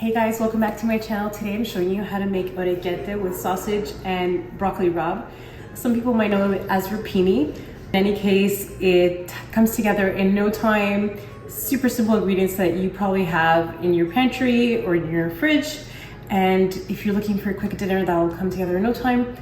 Hey guys, welcome back to my channel. Today I'm showing you how to make orecchiette with sausage and broccoli rabe. Some people might know it as rapini. In any case, it comes together in no time. Super simple ingredients that you probably have in your pantry or in your fridge. And if you're looking for a quick dinner that will come together in no time,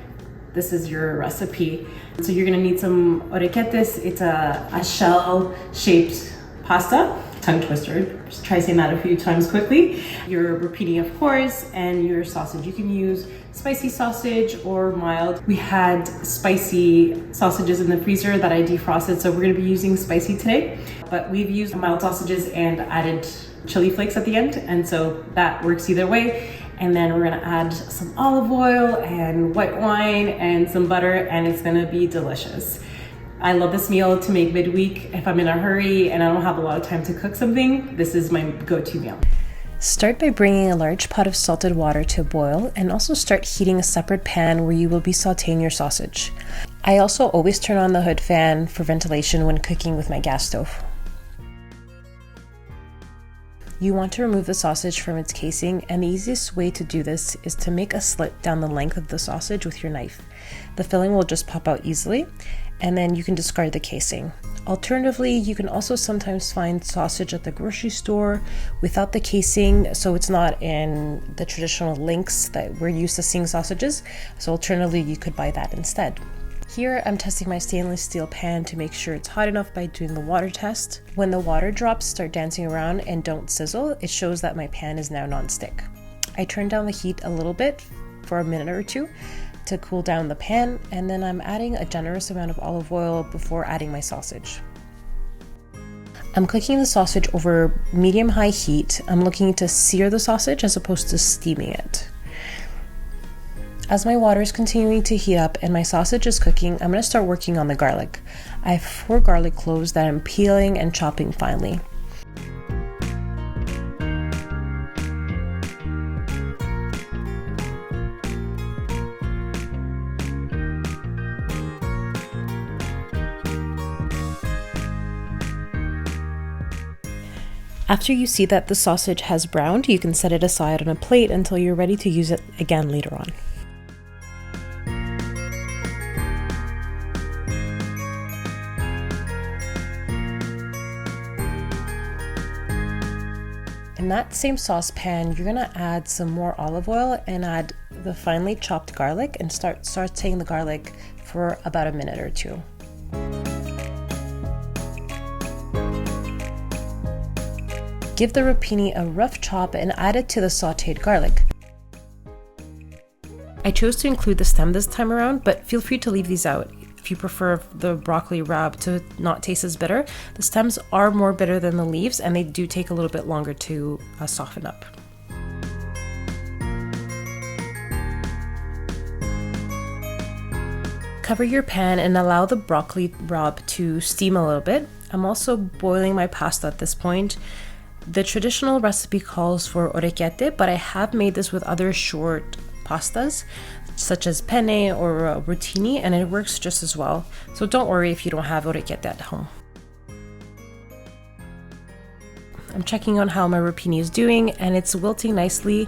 this is your recipe. So you're gonna need some orecchiettes. It's a shell-shaped pasta. Tongue twister, just try saying that a few times quickly. Your rapini, of course, and your sausage. You can use spicy sausage or mild. We had spicy sausages in the freezer that I defrosted, so we're gonna be using spicy today. But we've used mild sausages and added chili flakes at the end, and so that works either way. And then we're gonna add some olive oil and white wine and some butter, and it's gonna be delicious. I love this meal to make midweek. If I'm in a hurry and I don't have a lot of time to cook something, this is my go-to meal. Start by bringing a large pot of salted water to a boil, and also start heating a separate pan where you will be sauteing your sausage. I also always turn on the hood fan for ventilation when cooking with my gas stove. You want to remove the sausage from its casing, and the easiest way to do this is to make a slit down the length of the sausage with your knife. The filling will just pop out easily, and then you can discard the casing. Alternatively, you can also sometimes find sausage at the grocery store without the casing, so it's not in the traditional links that we're used to seeing sausages. So alternatively, you could buy that instead. Here, I'm testing my stainless steel pan to make sure it's hot enough by doing the water test. When the water drops start dancing around and don't sizzle, it shows that my pan is now non-stick. I turn down the heat a little bit for a minute or two to cool down the pan, and then I'm adding a generous amount of olive oil before adding my sausage. I'm cooking the sausage over medium-high heat. I'm looking to sear the sausage as opposed to steaming it. As my water is continuing to heat up and my sausage is cooking, I'm going to start working on the garlic. I have 4 garlic cloves that I'm peeling and chopping finely. After you see that the sausage has browned, you can set it aside on a plate until you're ready to use it again later on. In that same saucepan, you're gonna add some more olive oil and add the finely chopped garlic and start sauteing the garlic for about a minute or two. Give the rapini a rough chop and add it to the sauteed garlic. I chose to include the stem this time around, but feel free to leave these out. If you prefer the broccoli rabe to not taste as bitter, the stems are more bitter than the leaves, and they do take a little bit longer to soften up. Cover your pan and allow the broccoli rabe to steam a little bit. I'm also boiling my pasta at this point. The traditional recipe calls for orecchiette, but I have made this with other short pastas, such as penne or rotini, and it works just as well. So don't worry if you don't have orecchiette at home. I'm checking on how my rapini is doing, and it's wilting nicely.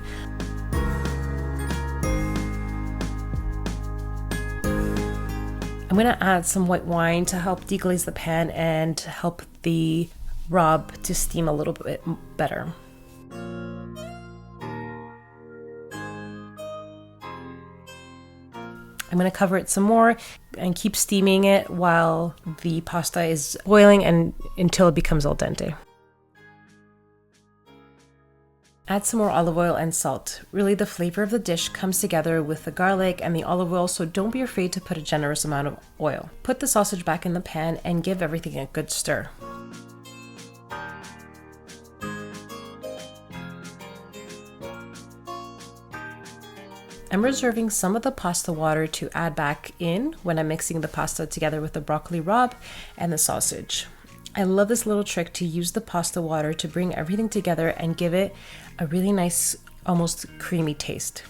I'm gonna add some white wine to help deglaze the pan and help the rabe to steam a little bit better. I'm going to cover it some more and keep steaming it while the pasta is boiling and until it becomes al dente. Add some more olive oil and salt. Really, the flavor of the dish comes together with the garlic and the olive oil, so don't be afraid to put a generous amount of oil. Put the sausage back in the pan and give everything a good stir. I'm reserving some of the pasta water to add back in when I'm mixing the pasta together with the broccoli rabe and the sausage. I love this little trick to use the pasta water to bring everything together and give it a really nice, almost creamy taste.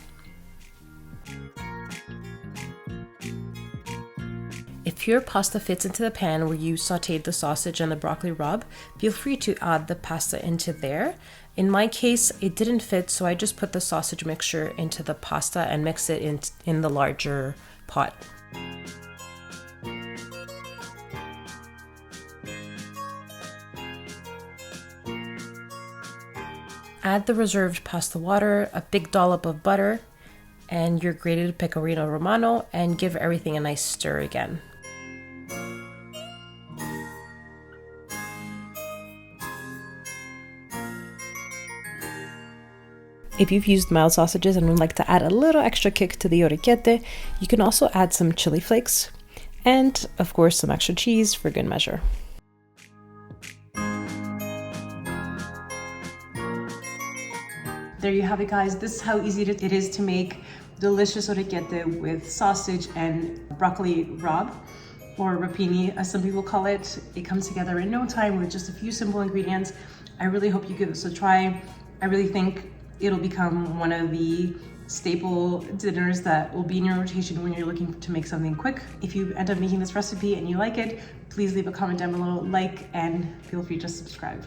If your pasta fits into the pan where you sauteed the sausage and the broccoli rabe, feel free to add the pasta into there In my case, it didn't fit, so I just put the sausage mixture into the pasta and mixed it in the larger pot. Add the reserved pasta water, a big dollop of butter, and your grated pecorino romano, and give everything a nice stir again. If you've used mild sausages and would like to add a little extra kick to the orecchiette, you can also add some chili flakes and, of course, some extra cheese for good measure. There you have it, guys. This is how easy it is to make delicious orecchiette with sausage and broccoli rabe, or rapini as some people call it. It comes together in no time with just a few simple ingredients. I really hope you give this a try. I really think it'll become one of the staple dinners that will be in your rotation when you're looking to make something quick. If you end up making this recipe and you like it, please leave a comment down below, like, and feel free to subscribe.